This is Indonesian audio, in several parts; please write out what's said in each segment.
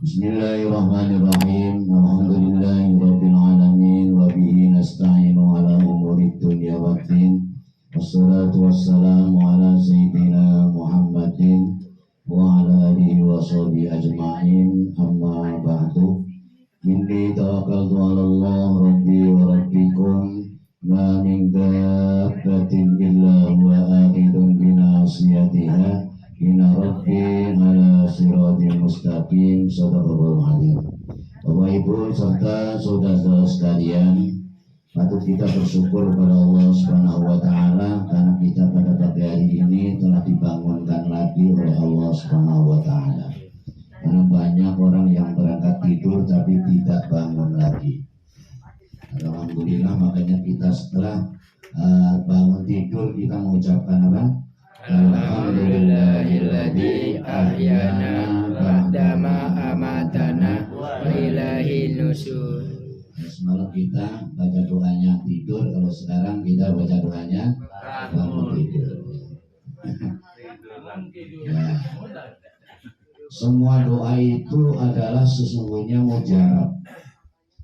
Bismillahirrahmanirrahim. Alhamdulillahirabbil alamin wa bihi nasta'inu ala umurid dunya waddin. Wassalatu wassalamu ala sayyidina Muhammadin wa ala alihi wa sahbihi ajma'in. Amma ba'du. Inni tawakkaltu 'ala Allah rabbi wa rabbikum ma min dabbatin illa huwa akhidun bi nasiyatiha. Inna rabbi ala siratil mustaqim. Shadaqallahul azim. Bapak Ibu serta saudara-saudara sekalian, patut kita bersyukur kepada Allah Subhanahu wa taala karena kita pada pagi hari ini telah dibangunkan lagi oleh Allah Subhanahu wa taala. Karena banyak orang yang berangkat tidur tapi tidak bangun lagi. Alhamdulillah, makanya kita setelah bangun tidur kita mengucapkan apa? Alhamdulillahilladzi ahyana ba'dama amatana wa ilaihin nusyur. Semalam kita baca doanya tidur, kalau sekarang kita baca doanya bangun tidur. Ya. Semua doa itu adalah sesungguhnya mujarab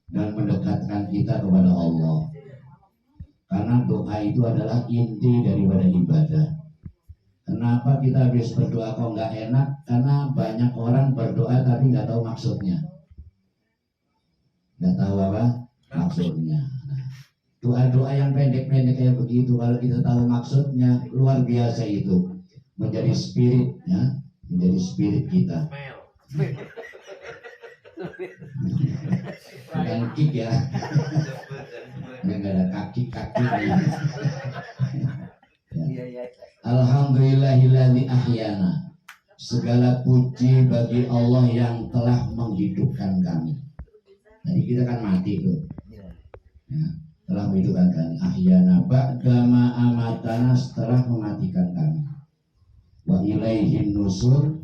dan mendekatkan kita kepada Allah. Karena doa itu adalah inti daripada ibadah. Kenapa kita habis berdoa kok nggak enak? Karena banyak orang berdoa tapi nggak tahu maksudnya, nggak tahu apa maksudnya. Doa-doa yang pendek-pendek kayak begitu, kalau kita tahu maksudnya, luar biasa itu, menjadi spirit, ya, menjadi spirit kita. Bukan kick ya, nggak ada kaki-kaki. Ya. Alhamdulillahilladzi ahyana. Segala puji bagi Allah yang telah menghidupkan kami. Jadi kita kan mati tuh. Ya, telah menghidupkan kami. Ahyana ba'dama amatana, setelah mematikan kami. Wa ilaihin nusur.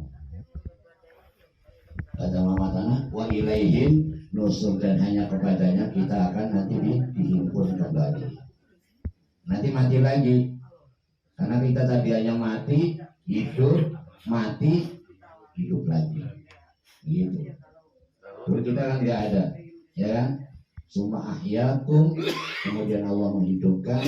Ba'dama amatana wa ilaihin nusur, dan hanya kepadanya kita akan nanti dihimpun kembali. Nanti mati lagi. Karena kita tadi hanya mati, hidup lagi, gitu. Terus kita kan nggak ada, ya kan? Summa ahyakum, kemudian Allah menghidupkan.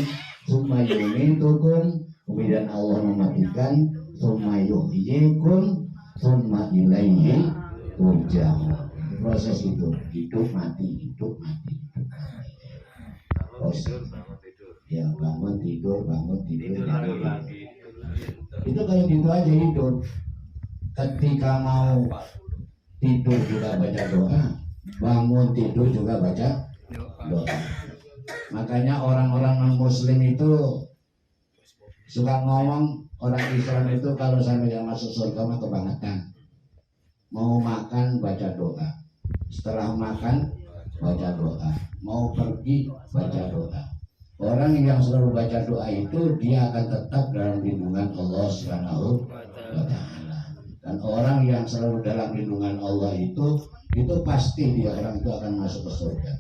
Summa yumitukum, kemudian Allah mematikan. Summa yuhyikum, summa ilaihi turja'un. Proses itu, hidup mati. Proses. Ya, bangun tidur lagi. Itu kalau gitu aja hidup. Ketika mau tidur juga baca doa, bangun tidur juga baca doa. Makanya orang-orang non muslim itu suka ngomong, orang Islam itu kalau sampai yang masuk surga mah kebangetan. Mau makan baca doa, setelah makan baca doa, mau pergi baca doa. Orang yang selalu baca doa itu dia akan tetap dalam lindungan Allah Subhanahu wa taala. Dan orang yang selalu dalam lindungan Allah itu pasti dia orang itu akan masuk ke surga.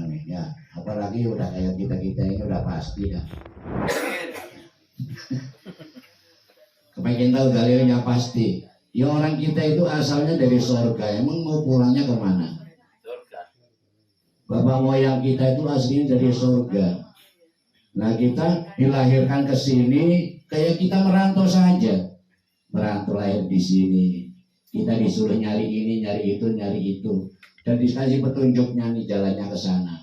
Amin ya. Apalagi udah kayak kita ini udah pasti ya. Kepengen tahu dalilnya pasti. Ya orang kita itu asalnya dari surga. Emang mau pulangnya kemana? Bapak moyang kita itu aslinya dari surga. Nah, kita dilahirkan ke sini kayak kita merantau saja. Merantau lahir di sini. Kita disuruh nyari ini, nyari itu. Dan dikasih petunjuknya nih jalannya ke sana.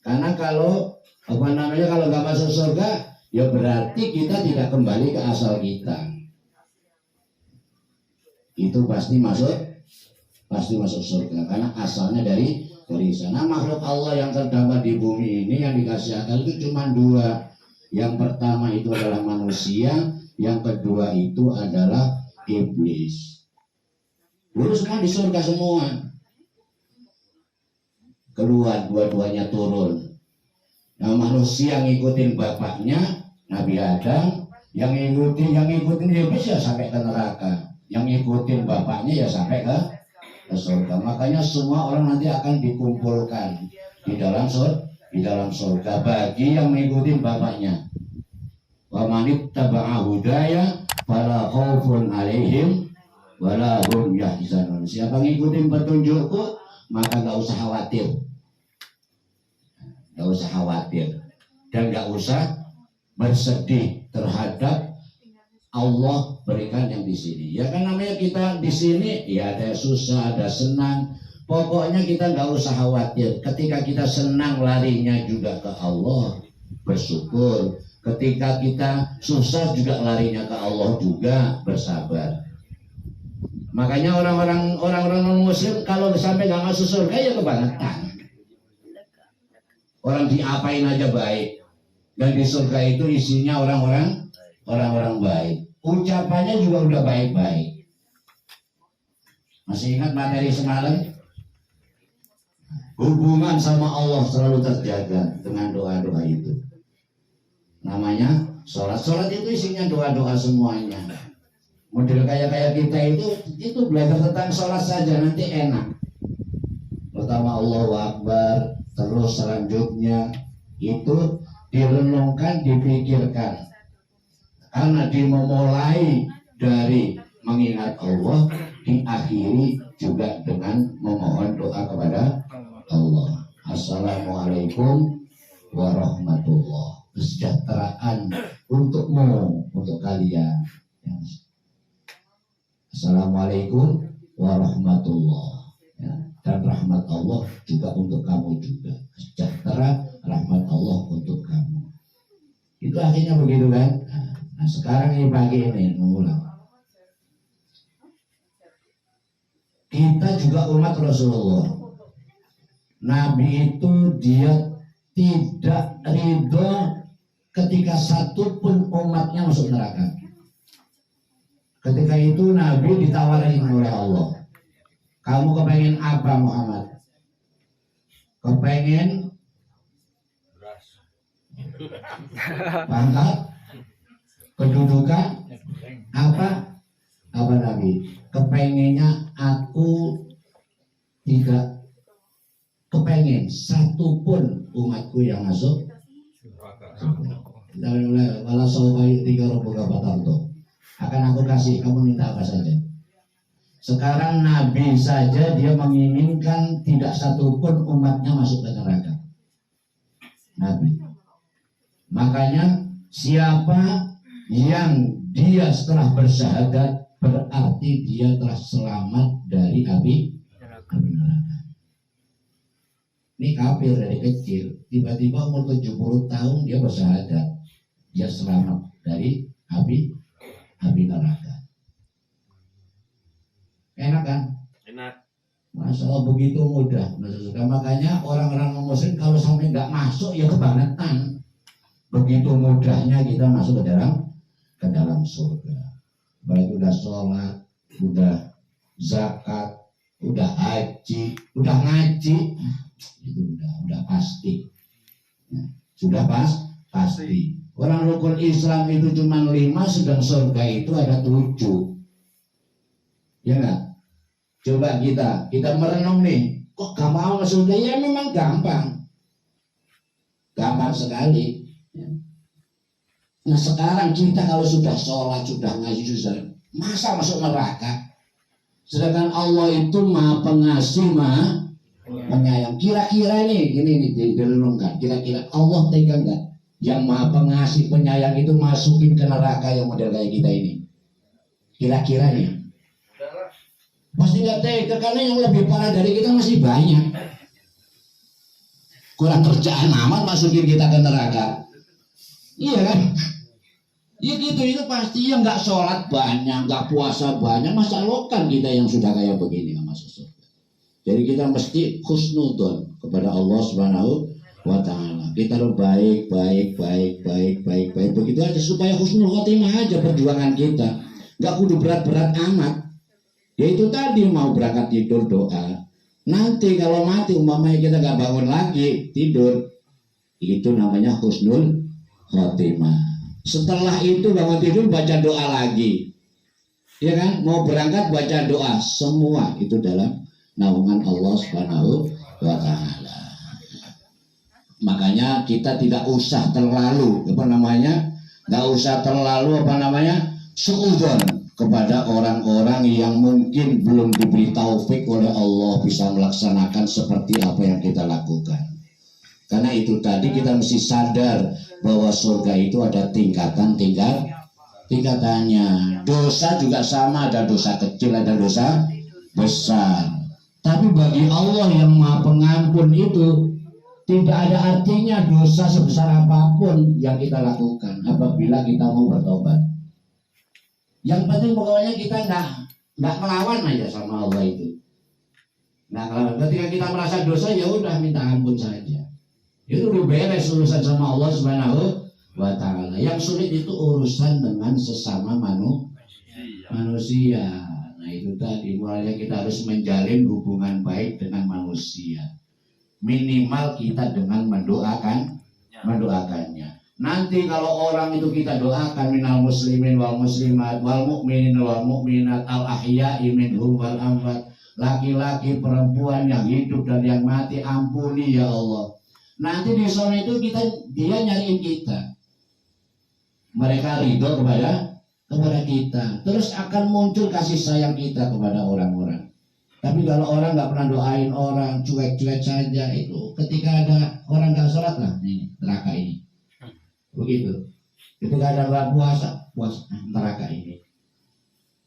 Karena kalau kalau nggak masuk surga, ya berarti kita tidak kembali ke asal kita. Itu pasti masuk surga karena asalnya dari sana. Makhluk Allah yang terdapat di bumi ini yang dikasih akal itu cuma dua. Yang pertama itu adalah manusia, yang kedua itu adalah iblis. Dulu semua di surga semua. Keluar dua-duanya turun. Nah, manusia ngikutin bapaknya Nabi Adam, yang ngikutin iblis ya sampai ke neraka. Yang ngikutin bapaknya ya sampai ke surga. Makanya semua orang nanti akan dikumpulkan di dalam surga bagi yang mengikuti bapaknya. Wa man ittaba'a hudaya fala khaufun 'alaihim wala hum yahzanun. Siapa ngikutin petunjukku maka gak usah khawatir. Gak usah khawatir dan gak usah bersedih terhadap Allah berikan yang di sini. Ya kan namanya kita di sini ya ada susah, ada senang. Pokoknya kita nggak usah khawatir. Ketika kita senang larinya juga ke Allah, bersyukur. Ketika kita susah juga larinya ke Allah juga, bersabar. Makanya orang-orang non muslim kalau sampai nggak masuk surga ya kebangetan. Orang diapain aja baik. Dan di surga itu isinya orang-orang baik. Ucapannya juga udah baik-baik. Masih ingat materi semalam? Hubungan sama Allah selalu terjaga dengan doa-doa itu. Namanya sholat. Sholat itu isinya doa-doa semuanya. Model kayak kita itu belajar tentang sholat saja nanti enak. Pertama Allahu Akbar, terus selanjutnya itu direnungkan, dipikirkan. Karena dimulai dari mengingat Allah, diakhiri juga dengan memohon doa kepada Allah. Assalamualaikum warahmatullahi. Kesejahteraan untukmu, untuk kalian. Assalamualaikum warahmatullahi. Ya, dan rahmat Allah juga untuk kamu juga. Sejahtera, rahmat Allah untuk kamu. Itu akhirnya begitu kan? Nah sekarang ini pagi ini mengulang. Kita juga umat Rasulullah. Nabi itu dia tidak ridho ketika satu pun umatnya masuk neraka. Ketika itu Nabi ditawarin oleh Allah. Kamu kepengen apa Muhammad? Kepengen pangkat? Kedudukan apa Nabi? Kepengennya aku tidak kepengen satu pun umatku yang masuk. Walau sahabat tiga roboga batanto akan aku kasih kamu minta apa saja. Sekarang Nabi saja dia menginginkan tidak satu pun umatnya masuk ke neraka. Nabi. Makanya siapa yang dia setelah bersyahadat berarti dia telah selamat dari api neraka. Ini kafir dari kecil, tiba-tiba umur 70 tahun dia bersyahadat, dia selamat dari api neraka. Enak kan? Enak. Masya Allah begitu mudah. Makanya orang-orang muslim kalau sampai nggak masuk ya kebangetan. Begitu mudahnya kita masuk ke dalam surga. Baik udah sholat, udah zakat, udah haji, udah ngaji, itu udah pasti. Ya, sudah pasti. Orang rukun Islam itu cuma 5, sedang surga itu ada 7. Ya nggak? Coba kita merenung nih, kok gak mau masuk surga? Ya memang gampang sekali. Nah sekarang kita kalau sudah sholat, sudah ngaji, sudah masa masuk neraka? Sedangkan Allah itu maha pengasih, maha penyayang. Kira-kira nih, ini direnungkan. Kira-kira Allah tega nggak? Yang maha pengasih, penyayang itu masukin ke neraka yang model kayak kita ini? Kira-kira nih? Pasti nggak tega, karena yang lebih parah dari kita masih banyak. Kurang kerjaan amat masukin kita ke neraka. Iya kan? Ya gitu, itu pasti yang nggak sholat banyak, nggak puasa banyak, masa lokan kita yang sudah kayak begini nggak masuk surga. Jadi kita mesti husnudon kepada Allah Subhanahu wa Ta'ala. Kita harus baik. Begitu aja supaya husnul khotimah aja perjuangan kita. Nggak kudu berat-berat amat. Ya itu tadi mau berangkat tidur doa. Nanti kalau mati umpamanya kita nggak bangun lagi tidur, itu namanya husnul khotimah. Setelah itu bangun tidur baca doa lagi, ya kan? Mau berangkat baca doa, semua itu dalam naungan Allah Subhanahu wa Ta'ala. Makanya kita tidak usah terlalu nggak usah terlalu suudzon. kepada orang-orang yang mungkin belum diberi taufik oleh Allah bisa melaksanakan seperti apa yang kita lakukan. Karena itu tadi kita mesti sadar bahwa surga itu ada tingkatannya. Dosa juga sama, ada dosa kecil, ada dosa besar. Tapi bagi Allah yang Maha Pengampun itu tidak ada artinya dosa sebesar apapun yang kita lakukan apabila kita mau bertobat. Yang penting pokoknya kita nggak melawan aja sama Allah itu. Nah, ketika kita merasa dosa ya udah minta ampun saja. Itu udah beres urusan sama Allah Subhanahu wa Ta'ala. Yang sulit itu urusan dengan sesama manusia. Nah, itu tadi mulanya kita harus menjalin hubungan baik dengan manusia. Minimal kita dengan mendoakannya. Nanti kalau orang itu kita doakan minal muslimin wal muslimat wal mu'minin wal mu'minat al ahya'i minhum wal amwat, laki-laki perempuan yang hidup dan yang mati ampuni ya Allah. Nanti di sana itu dia nyariin kita. Mereka ridho kepada kita. Terus akan muncul kasih sayang kita kepada orang-orang. Tapi kalau orang nggak pernah doain orang, cuek-cuek saja, itu ketika ada orang nggak sholat lah, ini neraka ini. Begitu. Ketika ada orang puasa neraka ini.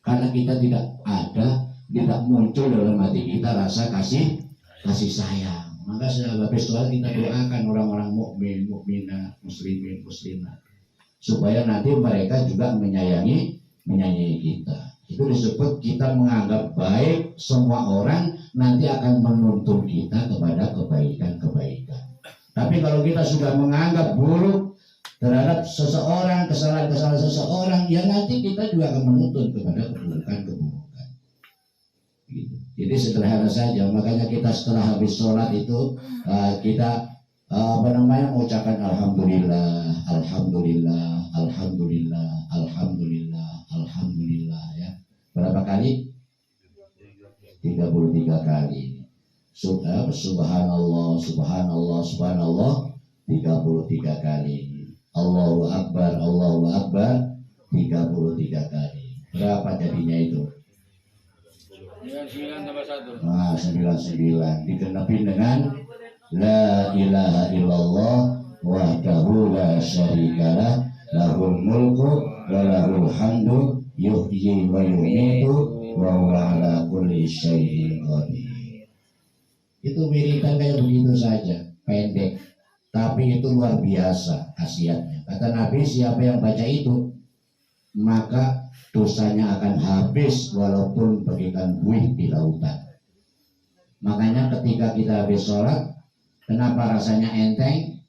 Karena kita tidak muncul dalam hati kita rasa kasih sayang. Maka habis sholat kita doakan orang-orang mukmin, mukminah, muslimin, muslimat, supaya nanti mereka juga menyayangi kita. Itu disebut kita menganggap baik semua orang nanti akan menuntun kita kepada kebaikan. Tapi kalau kita sudah menganggap buruk terhadap seseorang, kesalahan-kesalahan seseorang, ya nanti kita juga akan menuntun kepada keburukan. Gitu. Jadi sederhana saja. Makanya kita setelah habis sholat itu kita mengucapkan alhamdulillah, alhamdulillah, alhamdulillah, alhamdulillah, alhamdulillah ya. Berapa kali? 33 kali. Subhanallah, subhanallah, subhanallah 33 kali. Allahu Akbar, Allahu Akbar 33 kali. Berapa jadinya itu? 99 tambah 1. Nah, 99 digenapi dengan la ilaha illallah wahdahu la syarikalah lahul mulku wa lahul hamdu yuhyi wa yumiitu wa huwa ala kulli syai'in qadir. Itu wiridan kayak begitu saja, pendek, tapi itu luar biasa khasiatnya. Kata Nabi, siapa yang baca itu maka dosanya akan habis walaupun bagaikan buih di lautan. Makanya ketika kita habis sholat, kenapa rasanya enteng?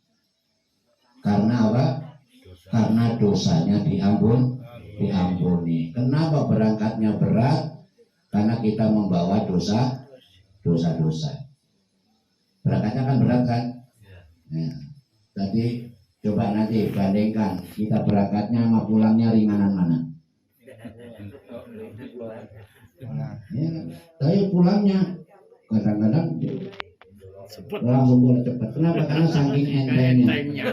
Karena apa? Karena dosanya diampuni. Kenapa berangkatnya berat? Karena kita membawa dosa. Berangkatnya kan berat kan? Nah, tadi coba nanti bandingkan kita berangkatnya sama pulangnya ringanan mana? Ya, tapi pulangnya kadang-kadang langsung pulang cepat. Kenapa? Karena saking entengnya.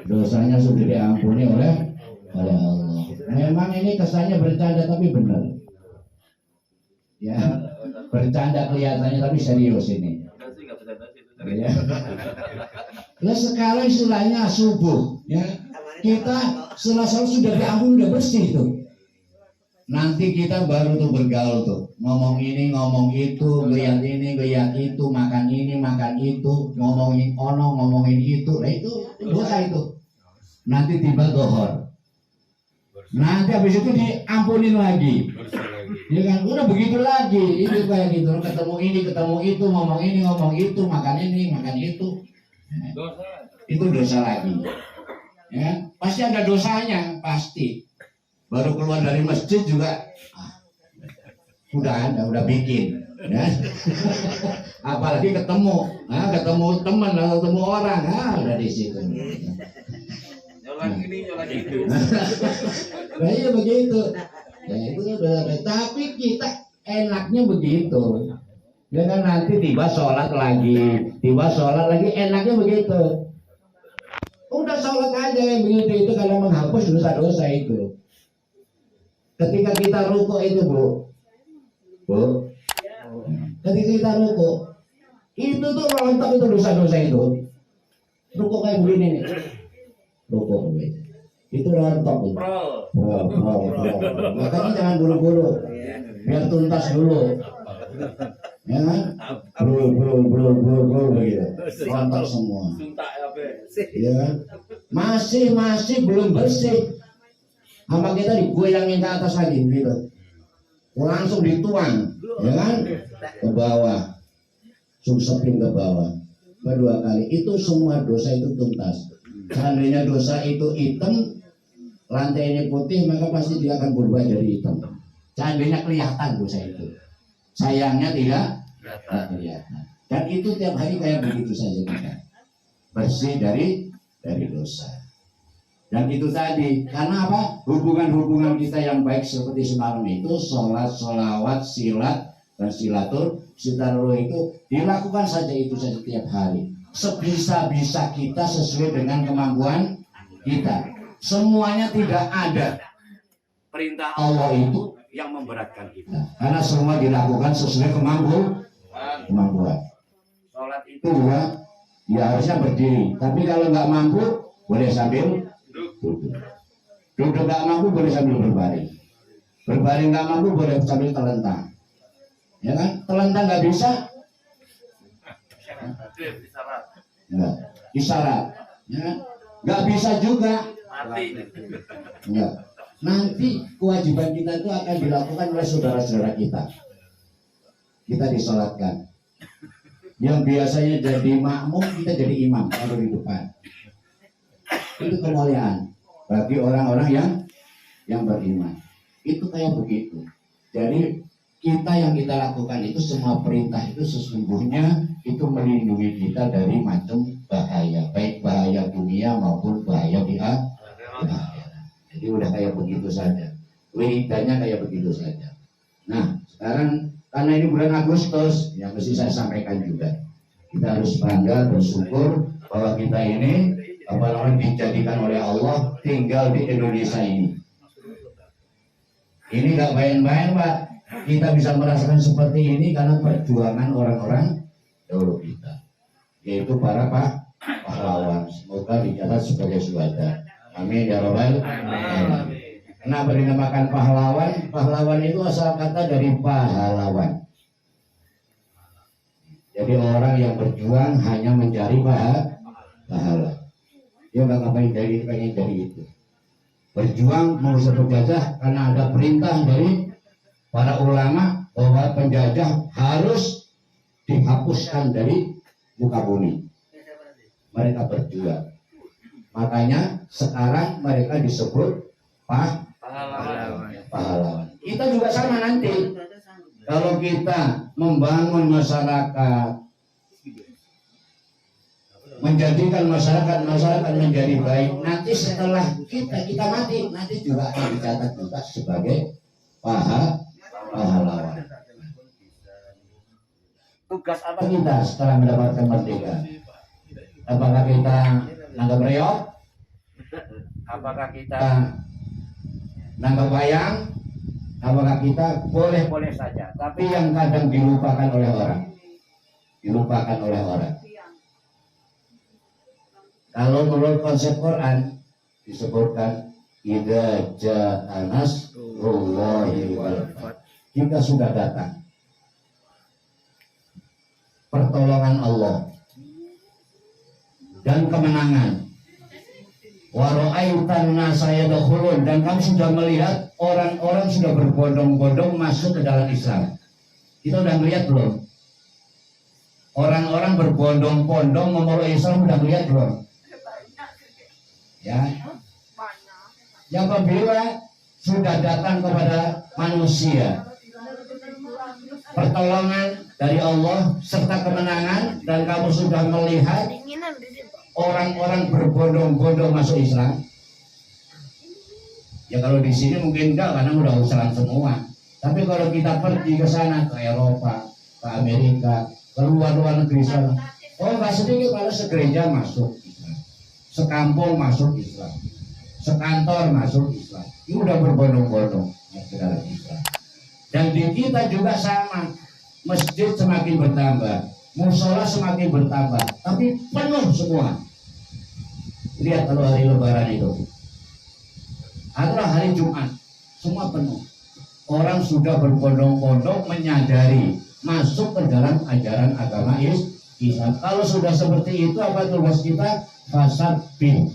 Dosanya sudah diampuni oleh Allah. Memang ini kesannya bercanda tapi benar. Ya, bercanda kelihatannya tapi serius ini. Ya. Nah, sekarang istilahnya subuh, ya. Kita setelah sholat sudah diampuni, sudah bersih tuh. Nanti kita baru tuh bergaul tuh, ngomong ini, ngomong itu, lihat ini, lihat itu, makan ini, makan itu, ngomongin ono, ngomongin itu, nah itu dosa itu. Nanti tiba dohor, nanti habis itu diampunin lagi, ya kan? Udah begitu lagi, itu kayak gitu, ketemu ini, ketemu itu, ngomong ini, ngomong itu, makan ini, makan itu, itu dosa lagi. Ya, pasti ada dosanya, pasti. Baru keluar dari masjid juga udah bikin, ya. Apalagi ketemu teman, ketemu orang, udah di situ. Nyolak ini, nyolak itu. Nah, iya begitu. Ya itu udah. Tapi kita enaknya begitu. Ya kan nanti tiba sholat lagi, enaknya begitu. Udah sholat aja yang begitu itu kalau menghapus dosa-dosa itu. Ketika kita rukuk itu Bu, ketika kita rukuk itu tuh rontok itu dosa-dosa itu. Rukuk kayak begini nih, rukuk itu rontok tuh. Makanya jangan buru-buru, biar tuntas dulu. Ya kan? Bro begitu. Rontok semua. Ya kan? Masih belum bersih. Sama kita digoyangin ke atas lagi gitu. Langsung dituang, ya kan? Ke bawah. Susepin ke bawah. Kedua kali itu semua dosa itu tuntas. Seandainya dosa itu hitam, lantainya putih, maka pasti dia akan berubah jadi hitam. Seandainya kelihatan dosa itu. Sayangnya tidak kelihatan. Dan itu tiap hari kayak begitu saja kita. Bersih dari dosa. Dan itu tadi, karena apa? Hubungan-hubungan kita yang baik seperti semalam itu, sholat, sholawat, silat, dan silaturahmi itu dilakukan saja itu saja tiap hari. Sebisa-bisa kita sesuai dengan kemampuan kita. Semuanya tidak ada perintah Allah itu yang memberatkan kita. Karena semua dilakukan sesuai kemampuan. Sholat itu juga ya harusnya berdiri. Tapi kalau nggak mampu, boleh sambil duduk nggak mampu boleh sambil berbaring nggak mampu boleh sambil telentang, ya kan? Telentang nggak bisa, nggak isyarat, ya kan? Nggak bisa juga, nggak. Nanti kewajiban kita itu akan dilakukan oleh saudara-saudara kita. Kita disolatkan. Yang biasanya jadi makmum, kita jadi imam kalau di depan. Itu kemuliaan bagi orang-orang yang beriman. Itu kayak begitu. Jadi yang kita lakukan itu semua perintah itu sesungguhnya itu melindungi kita dari macam bahaya, baik bahaya dunia maupun bahaya di akhirat. Jadi udah kayak begitu saja. Wiridanya kayak begitu saja. Nah, sekarang karena ini bulan Agustus, yang mesti saya sampaikan juga. Kita harus bangga bersyukur bahwa kita ini apalagi dijadikan oleh Allah tinggal di Indonesia ini. Ini gak main-main Pak. Kita bisa merasakan seperti ini karena perjuangan orang-orang dahulu kita, yaitu para pahlawan. Semoga dicatat sebagai syuhada. Amin ya rabbal alamin. Kenapa dinamakan pahlawan? Pahlawan itu asal kata dari pahlawan. Jadi orang yang berjuang hanya mencari pahala. Dia nggak ngapain pengen dari itu. Berjuang mengusir penjajah karena ada perintah dari para ulama bahwa penjajah harus dihapuskan dari muka bumi. Mereka berjuang. Makanya sekarang mereka disebut pahlawan. Kita juga sama nanti. Kalau kita membangun masyarakat, menjadikan masyarakat menjadi baik, nanti setelah kita mati, nanti juga akan dicatat juga sebagai pahlawan. Tugas apa kita setelah mendapatkan merdeka? Apakah kita nanggap reog? Apakah kita nanggap wayang? Apakah kita boleh-boleh saja? Tapi yang kadang dilupakan oleh orang. Kalau menurut konsep Quran disebutkan idza jaa nasrullahi wal fath. Jika sudah datang pertolongan Allah dan kemenangan, wa ra'aitan nasa yadkhulun, dan kamu sudah melihat orang-orang sudah berbondong-bondong masuk ke dalam Islam. Kita udah melihat belum? Orang-orang berbondong-bondong memeluk Islam, udah melihat belum? Ya. Yang apabila sudah datang kepada manusia pertolongan dari Allah serta kemenangan, dan kamu sudah melihat orang-orang berbondong-bondong masuk Islam. Ya kalau di sini mungkin enggak karena udah Islam semua. Tapi kalau kita pergi ke sana, ke Eropa, ke Amerika, ke luar negeri sana, oh nggak sedikit kalau segereja masuk Islam, sekampung masuk Islam, sekantor masuk Islam. Ini udah berbondong-bondong saudara kita. Dan di kita juga sama, masjid semakin bertambah, musola semakin bertambah, tapi penuh semua. Lihat kalau hari Lebaran itu, adalah hari Jumat, semua penuh. Orang sudah berbondong-bondong menyadari masuk ke dalam ajaran agama Islam. Kalau sudah seperti itu, apa tugas kita? Fasabbih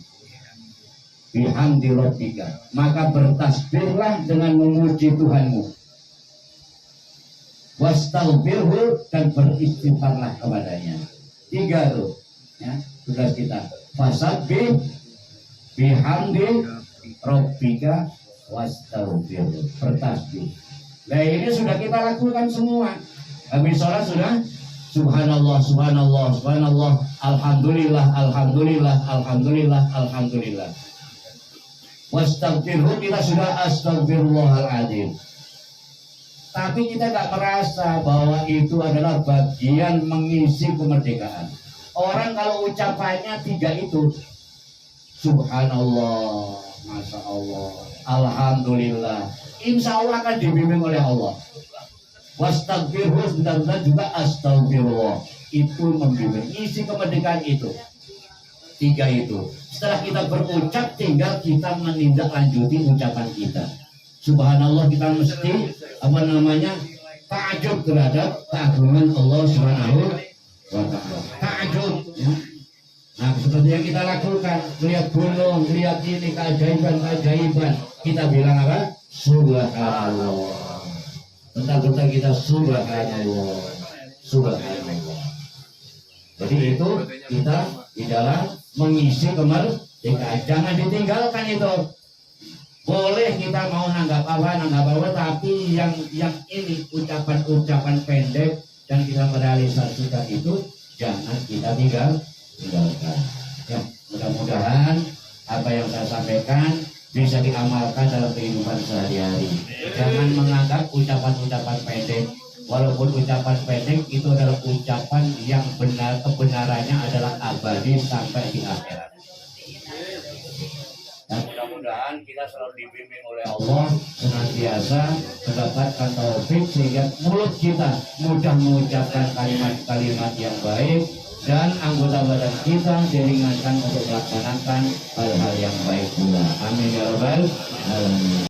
bihamdi rabbika, maka bertasbihlah dengan memuji Tuhanmu, wastaghfirhu, dan beristighfarlah kepadanya. 3 tuh ya tugas kita. Fasabbih bihamdi rabbika wastaghfirhu, bertasbih. Nah ini sudah kita lakukan semua. Habis sholat sudah subhanallah, subhanallah, subhanallah, alhamdulillah, alhamdulillah, alhamdulillah, alhamdulillah. Wastaghfirhu, kita sudah astagfirullahaladzim. Tapi kita tak merasa bahwa itu adalah bagian mengisi kemerdekaan. Orang kalau ucapannya 3 itu, subhanallah, masya Allah, alhamdulillah, insya Allah akan dibimbing oleh Allah. Wastaghfirhu, benar-benar juga astagfirullah, itu membimbing, isi kemerdekaan itu. 3 itu. Setelah kita berucap, tinggal kita menindaklanjuti ucapan kita. Subhanallah, kita mesti ta'ajub terhadap keagungan Allah Subhanahu wa ta'ala. Ta'ajub ya. Nah seperti yang kita lakukan, lihat gunung, lihat ini keajaiban, kita bilang apa? Subhanallah. Bentar-bentar kita subhanallah, subhanallah. Jadi itu kita di dalam mengisi kemerdekaan. Jangan ditinggalkan itu. Boleh kita mau nanggap apa, tapi yang ini ucapan-ucapan pendek dan kita merealisasikan itu jangan kita tinggalkan. Ya, mudah-mudahan apa yang saya sampaikan bisa diamalkan dalam kehidupan sehari-hari. Jangan menganggap ucapan-ucapan pendek. Walaupun ucapan pendek itu adalah ucapan yang benar, kebenarannya adalah abadi sampai di akhirat. Dan mudah-mudahan kita selalu dibimbing oleh Allah, senantiasa mendapatkan taufik sehingga mulut kita mudah mengucapkan kalimat-kalimat yang baik dan anggota badan kita diringankan untuk melaksanakan hal-hal yang baik pula. Amin ya rabbal alamin.